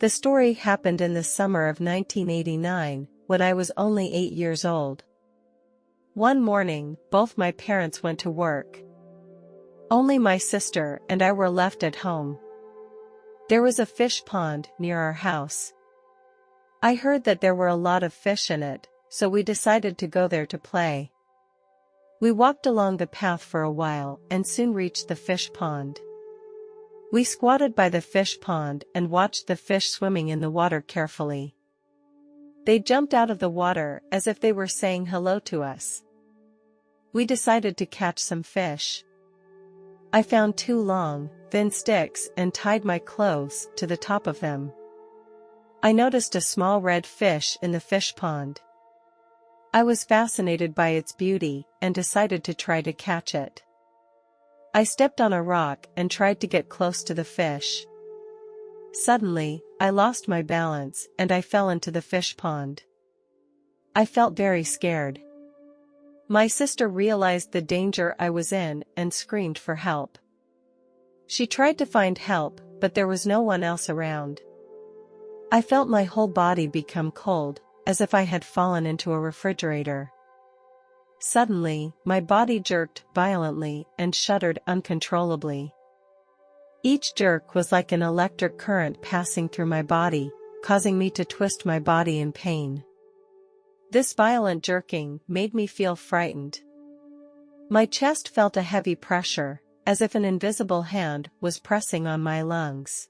The story happened in the summer of 1989, when I was only 8 years old. One morning, both my parents went to work. Only my sister and I were left at home. There was a fish pond near our house. I heard that there were a lot of fish in it, so we decided to go there to play. We walked along the path for a while and soon reached the fish pond. We squatted by the fish pond and watched the fish swimming in the water carefully. They jumped out of the water as if they were saying hello to us. We decided to catch some fish. I found 2 long, thin sticks and tied my clothes to the top of them. I noticed a small red fish in the fish pond. I was fascinated by its beauty and decided to try to catch it. I stepped on a rock and tried to get close to the fish. Suddenly, I lost my balance and I fell into the fish pond. I felt very scared. My sister realized the danger I was in and screamed for help. She tried to find help, but there was no one else around. I felt my whole body become cold, as if I had fallen into a refrigerator. Suddenly, my body jerked violently and shuddered uncontrollably. Each jerk was like an electric current passing through my body, causing me to twist my body in pain. This violent jerking made me feel frightened. My chest felt a heavy pressure, as if an invisible hand was pressing on my lungs.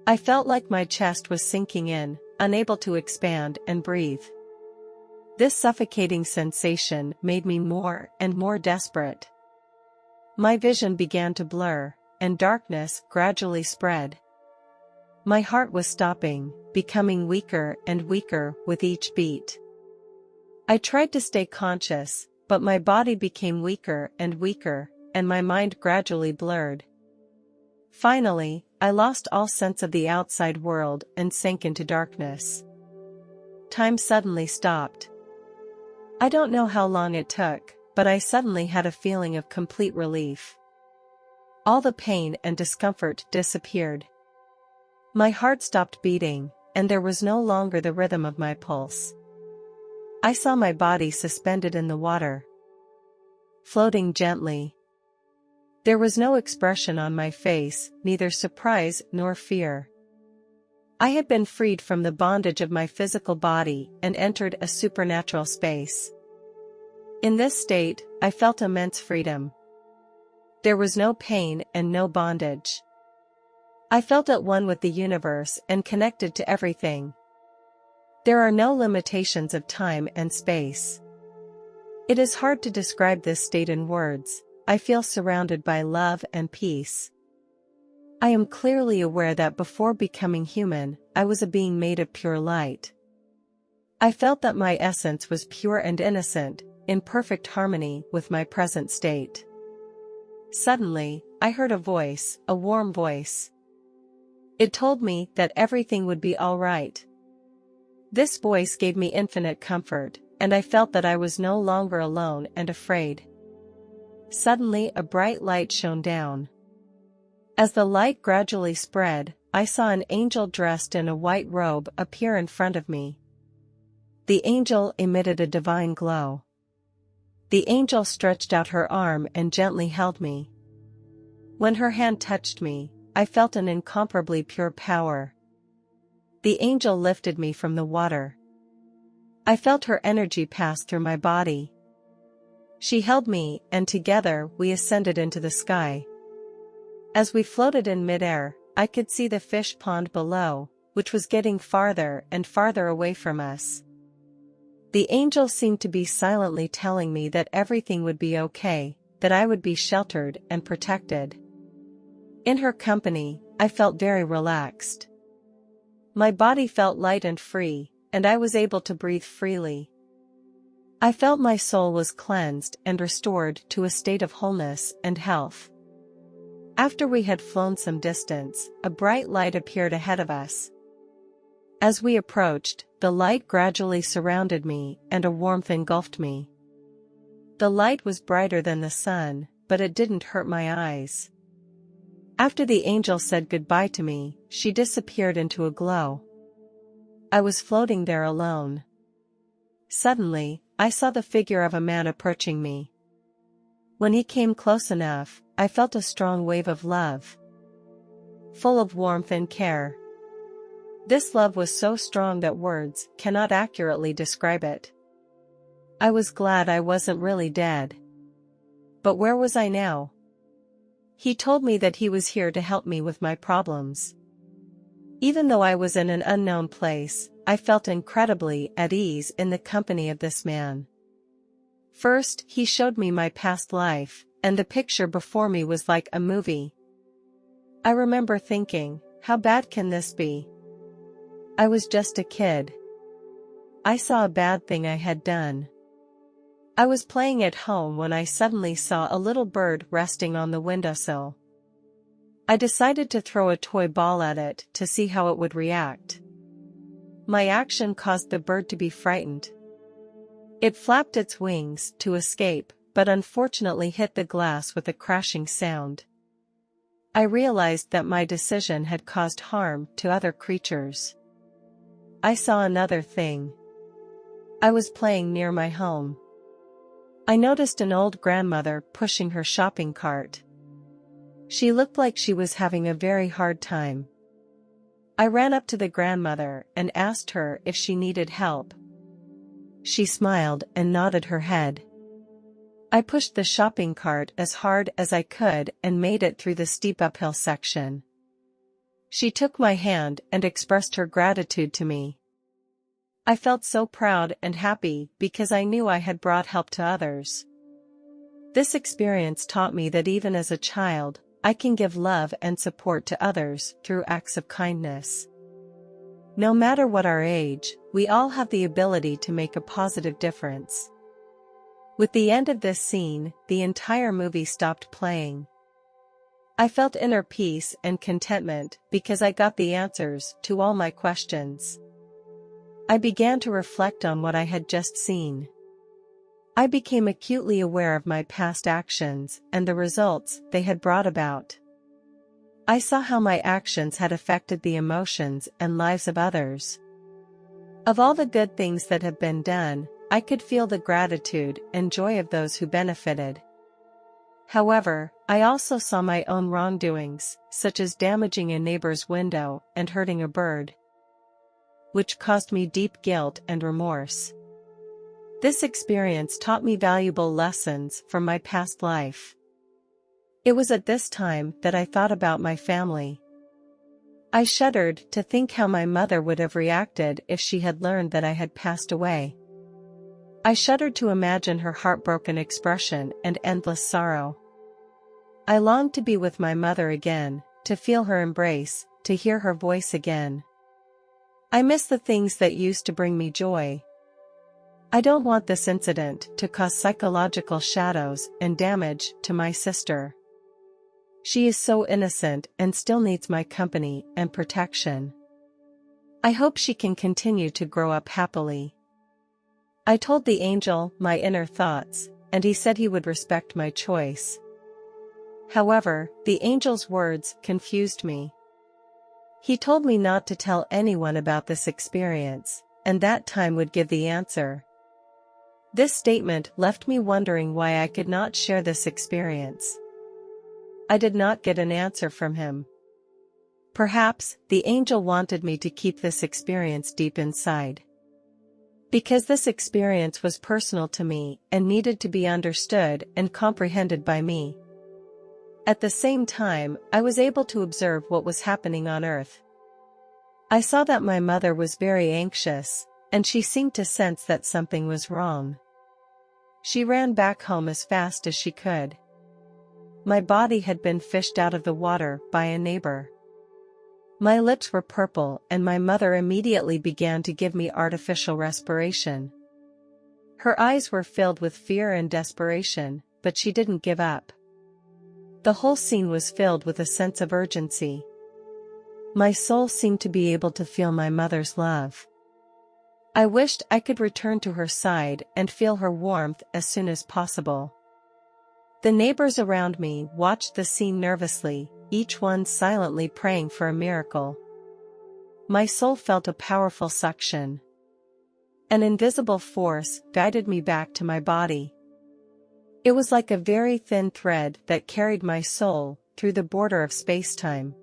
I felt like my chest was sinking in, unable to expand and breathe. This suffocating sensation made me more and more desperate. My vision began to blur, and darkness gradually spread. My heart was stopping, becoming weaker and weaker with each beat. I tried to stay conscious, but my body became weaker and weaker, and my mind gradually blurred. Finally, I lost all sense of the outside world and sank into darkness. Time suddenly stopped. I don't know how long it took, but I suddenly had a feeling of complete relief. All the pain and discomfort disappeared. My heart stopped beating, and there was no longer the rhythm of my pulse. I saw my body suspended in the water, floating gently. There was no expression on my face, neither surprise nor fear. I had been freed from the bondage of my physical body and entered a supernatural space. In this state, I felt immense freedom. There was no pain and no bondage. I felt at one with the universe and connected to everything. There are no limitations of time and space. It is hard to describe this state in words. I feel surrounded by love and peace. I am clearly aware that before becoming human, I was a being made of pure light. I felt that my essence was pure and innocent, in perfect harmony with my present state. Suddenly, I heard a voice, a warm voice. It told me that everything would be all right. This voice gave me infinite comfort, and I felt that I was no longer alone and afraid. Suddenly, a bright light shone down. As the light gradually spread, I saw an angel dressed in a white robe appear in front of me. The angel emitted a divine glow. The angel stretched out her arm and gently held me. When her hand touched me, I felt an incomparably pure power. The angel lifted me from the water. I felt her energy pass through my body. She held me, and together we ascended into the sky. As we floated in midair, I could see the fish pond below, which was getting farther and farther away from us. The angel seemed to be silently telling me that everything would be okay, that I would be sheltered and protected. In her company, I felt very relaxed. My body felt light and free, and I was able to breathe freely. I felt my soul was cleansed and restored to a state of wholeness and health. After we had flown some distance, a bright light appeared ahead of us. As we approached, the light gradually surrounded me and a warmth engulfed me. The light was brighter than the sun, but it didn't hurt my eyes. After the angel said goodbye to me, she disappeared into a glow. I was floating there alone. Suddenly, I saw the figure of a man approaching me. When he came close enough, I felt a strong wave of love, full of warmth and care. This love was so strong that words cannot accurately describe it. I was glad I wasn't really dead. But where was I now? He told me that he was here to help me with my problems. Even though I was in an unknown place, I felt incredibly at ease in the company of this man. First, he showed me my past life, and the picture before me was like a movie. I remember thinking, how bad can this be? I was just a kid. I saw a bad thing I had done. I was playing at home when I suddenly saw a little bird resting on the windowsill. I decided to throw a toy ball at it to see how it would react. My action caused the bird to be frightened. It flapped its wings to escape, but unfortunately hit the glass with a crashing sound. I realized that my decision had caused harm to other creatures. I saw another thing. I was playing near my home. I noticed an old grandmother pushing her shopping cart. She looked like she was having a very hard time. I ran up to the grandmother and asked her if she needed help. She smiled and nodded her head. I pushed the shopping cart as hard as I could and made it through the steep uphill section. She took my hand and expressed her gratitude to me. I felt so proud and happy because I knew I had brought help to others. This experience taught me that even as a child, I can give love and support to others through acts of kindness. No matter what our age, we all have the ability to make a positive difference. With the end of this scene, the entire movie stopped playing. I felt inner peace and contentment because I got the answers to all my questions. I began to reflect on what I had just seen. I became acutely aware of my past actions and the results they had brought about. I saw how my actions had affected the emotions and lives of others. Of all the good things that have been done, I could feel the gratitude and joy of those who benefited. However, I also saw my own wrongdoings, such as damaging a neighbor's window and hurting a bird, which caused me deep guilt and remorse. This experience taught me valuable lessons from my past life. It was at this time that I thought about my family. I shuddered to think how my mother would have reacted if she had learned that I had passed away. I shuddered to imagine her heartbroken expression and endless sorrow. I longed to be with my mother again, to feel her embrace, to hear her voice again. I miss the things that used to bring me joy. I don't want this incident to cause psychological shadows and damage to my sister. She is so innocent and still needs my company and protection. I hope she can continue to grow up happily. I told the angel my inner thoughts, and he said he would respect my choice. However, the angel's words confused me. He told me not to tell anyone about this experience, and that time would give the answer. This statement left me wondering why I could not share this experience. I did not get an answer from him. Perhaps the angel wanted me to keep this experience deep inside. Because this experience was personal to me and needed to be understood and comprehended by me. At the same time, I was able to observe what was happening on Earth. I saw that my mother was very anxious, and she seemed to sense that something was wrong. She ran back home as fast as she could. My body had been fished out of the water by a neighbor. My lips were purple and my mother immediately began to give me artificial respiration. Her eyes were filled with fear and desperation, but she didn't give up. The whole scene was filled with a sense of urgency. My soul seemed to be able to feel my mother's love. I wished I could return to her side and feel her warmth as soon as possible. The neighbors around me watched the scene nervously, each one silently praying for a miracle. My soul felt a powerful suction. An invisible force guided me back to my body. It was like a very thin thread that carried my soul through the border of space-time.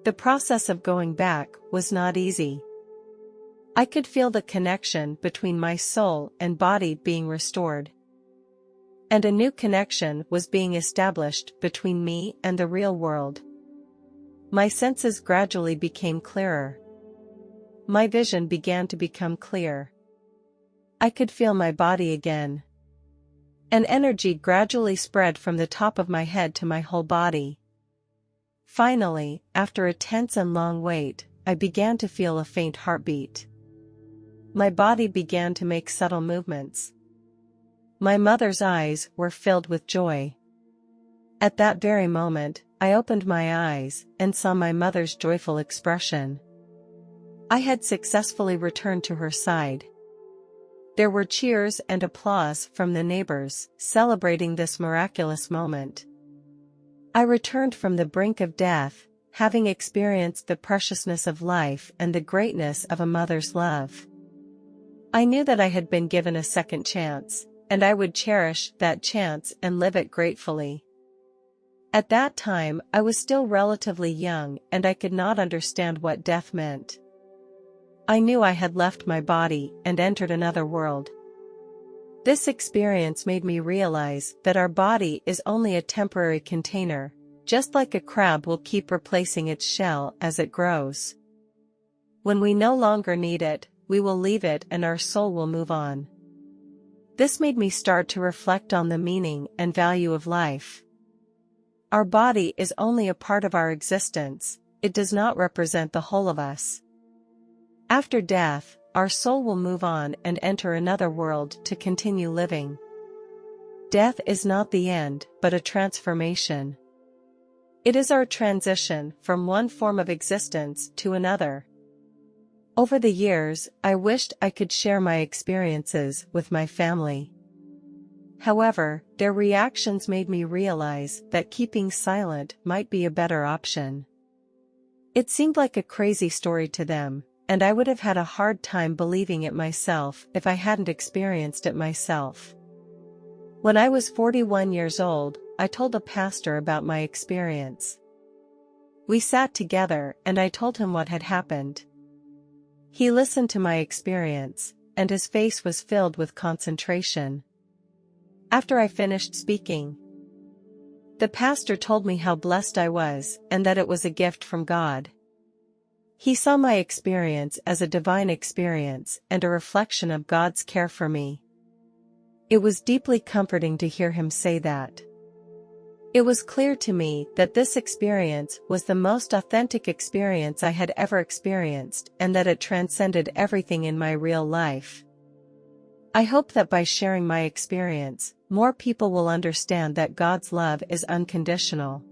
The process of going back was not easy. I could feel the connection between my soul and body being restored. And a new connection was being established between me and the real world. My senses gradually became clearer. My vision began to become clear. I could feel my body again. An energy gradually spread from the top of my head to my whole body. Finally, after a tense and long wait, I began to feel a faint heartbeat. My body began to make subtle movements. My mother's eyes were filled with joy. At that very moment, I opened my eyes and saw my mother's joyful expression. I had successfully returned to her side. There were cheers and applause from the neighbors, celebrating this miraculous moment. I returned from the brink of death, having experienced the preciousness of life and the greatness of a mother's love. I knew that I had been given a second chance, and I would cherish that chance and live it gratefully. At that time, I was still relatively young and I could not understand what death meant. I knew I had left my body and entered another world. This experience made me realize that our body is only a temporary container, just like a crab will keep replacing its shell as it grows. When we no longer need it, we will leave it and our soul will move on. This made me start to reflect on the meaning and value of life. Our body is only a part of our existence, it does not represent the whole of us. After death, our soul will move on and enter another world to continue living. Death is not the end, but a transformation. It is our transition from one form of existence to another. Over the years, I wished I could share my experiences with my family. However, their reactions made me realize that keeping silent might be a better option. It seemed like a crazy story to them, and I would have had a hard time believing it myself if I hadn't experienced it myself. When I was 41 years old, I told a pastor about my experience. We sat together and I told him what had happened. He listened to my experience, and his face was filled with concentration. After I finished speaking, the pastor told me how blessed I was and that it was a gift from God. He saw my experience as a divine experience and a reflection of God's care for me. It was deeply comforting to hear him say that. It was clear to me that this experience was the most authentic experience I had ever experienced and that it transcended everything in my real life. I hope that by sharing my experience, more people will understand that God's love is unconditional.